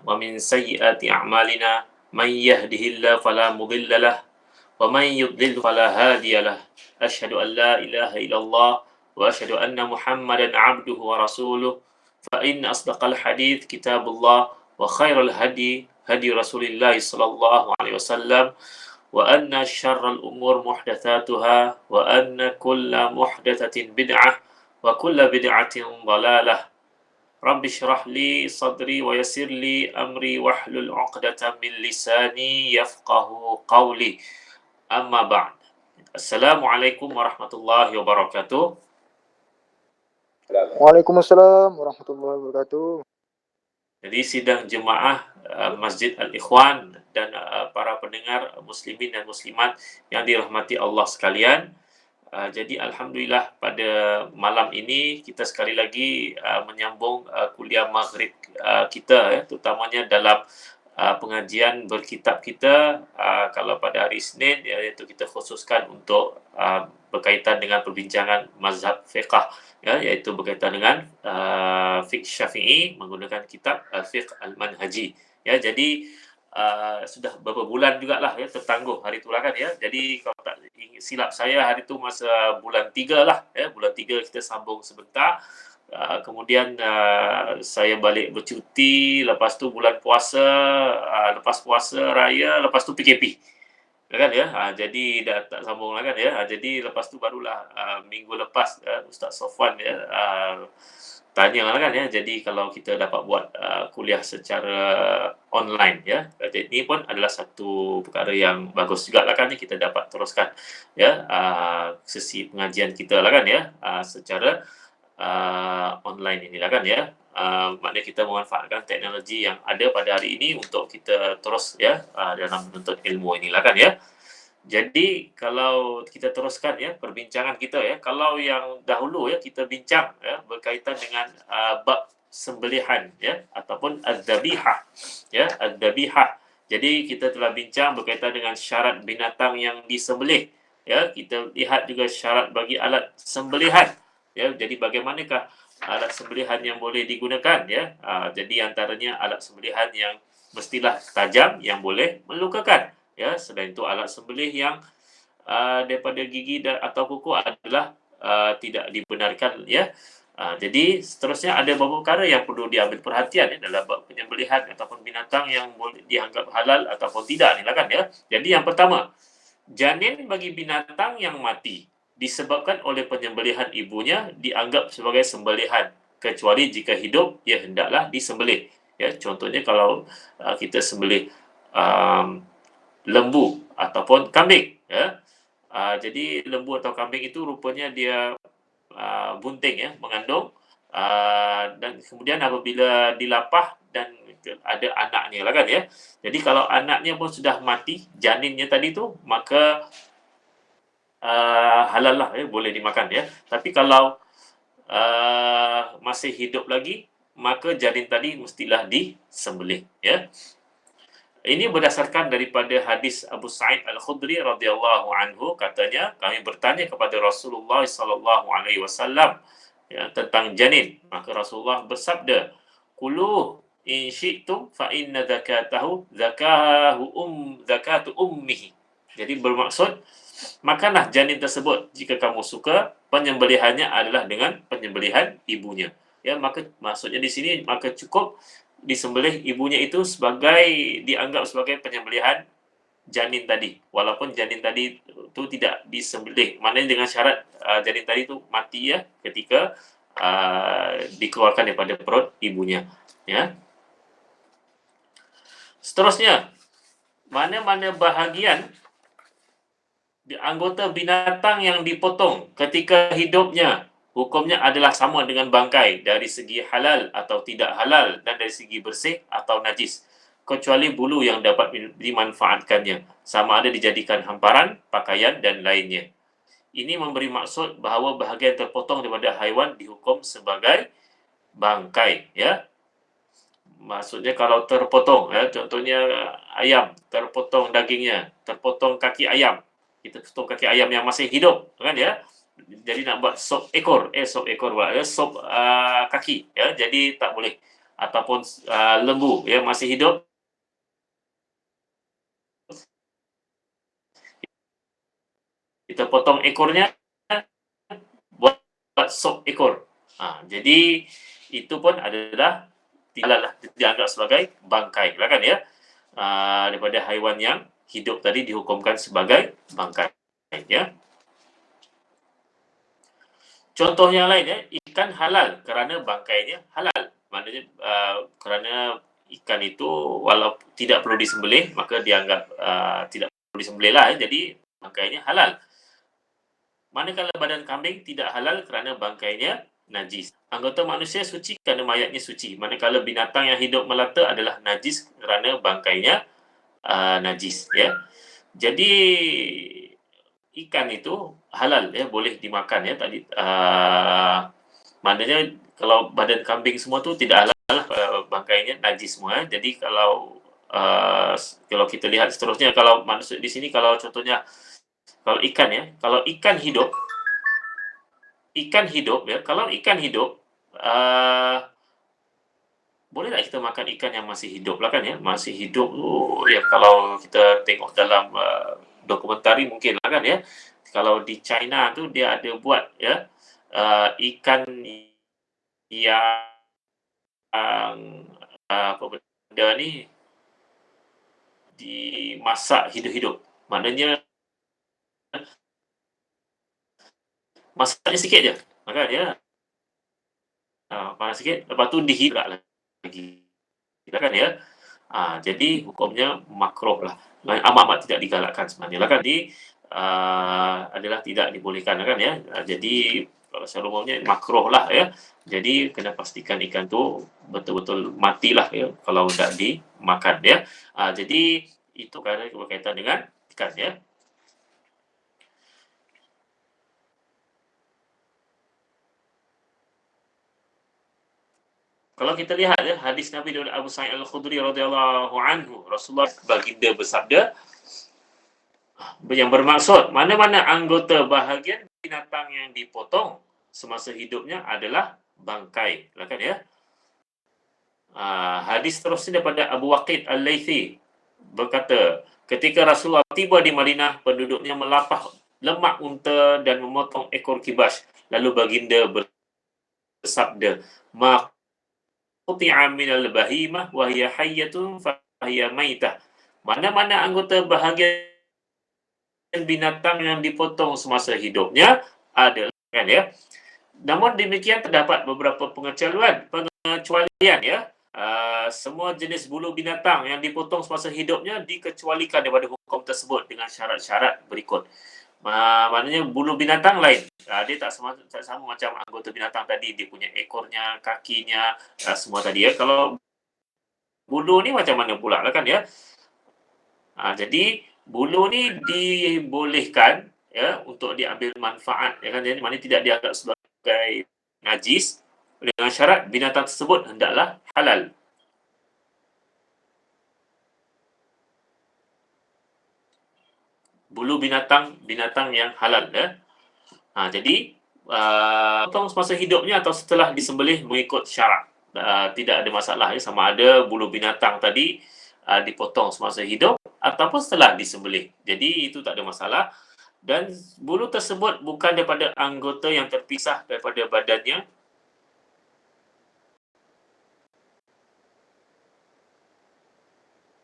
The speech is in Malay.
ومن سيئات أعمالنا من يهده الله فلا مضل له ومن يضلل فلا هادي له أشهد أن لا إله إلا الله وأشهد أن محمدا عبده ورسوله فإن أصدق الحديث كتاب الله وخير الهدي هدي رسول الله صلى الله عليه وسلم وأن شر الأمور محدثاتها وأن كل محدثة بدعة وكل بدعة ضلالة رب اشرح لي صدري ويسر لي أمري واحلل عقدة من لساني يفقه قولي أما بعد السلام عليكم ورحمة الله وبركاته. Waalaikumsalam warahmatullahi wabarakatuh. Jadi sidang jemaah Masjid Al-Ikhwan dan para pendengar muslimin dan muslimat yang dirahmati Allah sekalian. Jadi alhamdulillah pada malam ini kita sekali lagi menyambung kuliah maghrib kita terutamanya dalam pengajian berkitab kita. Kalau pada hari Isnin iaitu kita khususkan untuk berkaitan dengan perbincangan mazhab fiqh iaitu berkaitan dengan fiqh Syafi'i menggunakan kitab Fiqh Al-Manhaji. Jadi sudah beberapa bulan jugalah tertangguh hari itulah kan Jadi kalau tak silap saya hari tu masa bulan 3 lah bulan 3 kita sambung sebentar. Kemudian saya balik bercuti, lepas tu bulan puasa, lepas puasa raya, lepas tu PKP. Kan jadi dah tak sambung lah kan jadi lepas tu barulah minggu lepas Ustaz Sofwan tanya lah kan jadi kalau kita dapat buat kuliah secara online jadi ini pun adalah satu perkara yang bagus juga lah kan kita dapat teruskan sesi pengajian kita lah kan secara online inilah kan maknanya kita memanfaatkan teknologi yang ada pada hari ini untuk kita terus dalam menuntut ilmu inilah kan Jadi kalau kita teruskan perbincangan kita kalau yang dahulu kita bincang berkaitan dengan bab sembelihan ataupun az-zabihah az-zabihah. Jadi kita telah bincang berkaitan dengan syarat binatang yang disembelih kita lihat juga syarat bagi alat sembelihan jadi bagaimanakah alat sembelihan yang boleh digunakan jadi antaranya alat sembelihan yang mestilah tajam yang boleh melukakan selain itu alat sembelih yang daripada gigi atau kuku adalah tidak dibenarkan jadi seterusnya ada beberapa perkara yang perlu diambil perhatian dalam bab penyembelihan ataupun binatang yang boleh dianggap halal ataupun tidak ni lah kan Jadi yang pertama, janin bagi binatang yang mati disebabkan oleh penyembelihan ibunya dianggap sebagai sembelihan kecuali jika hidup ia hendaklah disembelih contohnya kalau kita sembelih lembu ataupun kambing jadi lembu atau kambing itu rupanya dia bunting mengandung dan kemudian apabila dilapah dan ada anaknya lah kan jadi kalau anaknya pun sudah mati janinnya tadi tu maka halal lah boleh dimakan tapi kalau masih hidup lagi maka janin tadi mestilah disembelih Ini berdasarkan daripada hadis Abu Sa'id Al-Khudri radhiyallahu anhu, katanya kami bertanya kepada Rasulullah sallallahu alaihi wasallam tentang janin, maka Rasulullah bersabda, "Kulu in syi'tum fa inna zakatahu zakatu ummihi." Jadi bermaksud makanlah janin tersebut jika kamu suka, penyembelihannya adalah dengan penyembelihan ibunya. Maka maksudnya di sini maka cukup disembelih ibunya itu dianggap sebagai penyembelihan janin tadi walaupun janin tadi itu tidak disembelih maknanya dengan syarat janin tadi itu mati ketika dikeluarkan daripada perut ibunya Seterusnya, mana-mana bahagian di anggota binatang yang dipotong ketika hidupnya hukumnya adalah sama dengan bangkai dari segi halal atau tidak halal dan dari segi bersih atau najis kecuali bulu yang dapat dimanfaatkannya sama ada dijadikan hamparan, pakaian dan lainnya. Ini memberi maksud bahawa bahagian terpotong daripada haiwan dihukum sebagai bangkai Maksudnya kalau terpotong contohnya ayam terpotong dagingnya, terpotong kaki ayam. Kita potong kaki ayam yang masih hidup kan jadi nak buat sop ekor sop kaki jadi tak boleh ataupun lembu yang masih hidup, kita potong ekornya buat sop ekor. Jadi itu pun adalah tidaklah dianggap sebagai bangkai lah kan ya. Daripada haiwan yang hidup tadi dihukumkan sebagai bangkai ya. Contoh yang lain ya, ikan halal kerana bangkainya halal. Maknanya kerana ikan itu walau tidak perlu disembelih maka dianggap tidak perlu disembelih lah ya. Jadi bangkainya halal. Manakala badan kambing tidak halal kerana bangkainya najis. Anggota manusia suci kerana mayatnya suci. Manakala binatang yang hidup melata adalah najis kerana bangkainya najis ya. Jadi ikan itu halal ya, boleh dimakan ya tadi. Maknanya kalau badan kambing semua tu tidak halal, bangkainya najis semua. Jadi kalau kita lihat seterusnya, kalau manusia di sini, kalau contohnya kalau ikan ya, kalau ikan hidup ya, kalau ikan hidup boleh tak kita makan ikan yang masih hidup lah kan ya, masih hidup ya. Kalau kita tengok dalam dokumentari mungkin lah kan ya, kalau di China tu dia ada buat ya, ikan yang apa benda ni dimasak hidup-hidup. Maknanya masaknya sikit je, kan ya. Panas sikit, lepas tu dihirak lagi, kan ya. Jadi hukumnya makruh lah, amat-amat tidak digalakkan sebenarnya lah kan. Jadi adalah tidak dibolehkan kan ya. Jadi kalau secara umumnya makruh lah ya. Jadi kena pastikan ikan tu betul-betul matilah ya kalau tidak dimakan ya. Jadi itu kerana berkaitan dengan ikan ya. Kalau kita lihat ya, hadis Nabi dari Abu Sa'id Al-Khudri radhiyallahu anhu, Rasulullah baginda bersabda yang bermaksud mana-mana anggota bahagian binatang yang dipotong semasa hidupnya adalah bangkai, kan ya. Hadis terusnya daripada Abu Waqid Al-Laythi berkata, ketika Rasulullah tiba di Madinah, penduduknya melapah lemak unta dan memotong ekor kibas. Lalu baginda bersabda, ma quti'a minal bahimah wa hiya hayyatun fa hiya maitah. Mana-mana anggota bahagian binatang yang dipotong semasa hidupnya adalah kan ya. Namun demikian terdapat beberapa pengecualian ya. Semua jenis bulu binatang yang dipotong semasa hidupnya dikecualikan daripada hukum tersebut dengan syarat-syarat berikut. Maknanya bulu binatang lain. Dia tak sama macam anggota binatang tadi, dia punya ekornya, kakinya, semua tadi ya. Kalau bulu ni macam mana pula lah kan ya. Jadi bulu ni dibolehkan ya untuk diambil manfaat ya kan. Jadi maknanya tidak dianggap sebagai najis dengan syarat binatang tersebut hendaklah halal. Bulu binatang yang halal ya. Jadi potong semasa hidupnya atau setelah disembelih mengikut syarat. Tidak ada masalah ya, sama ada bulu binatang tadi dipotong semasa hidup ataupun setelah disembelih. Jadi itu tak ada masalah. Dan bulu tersebut bukan daripada anggota yang terpisah daripada badannya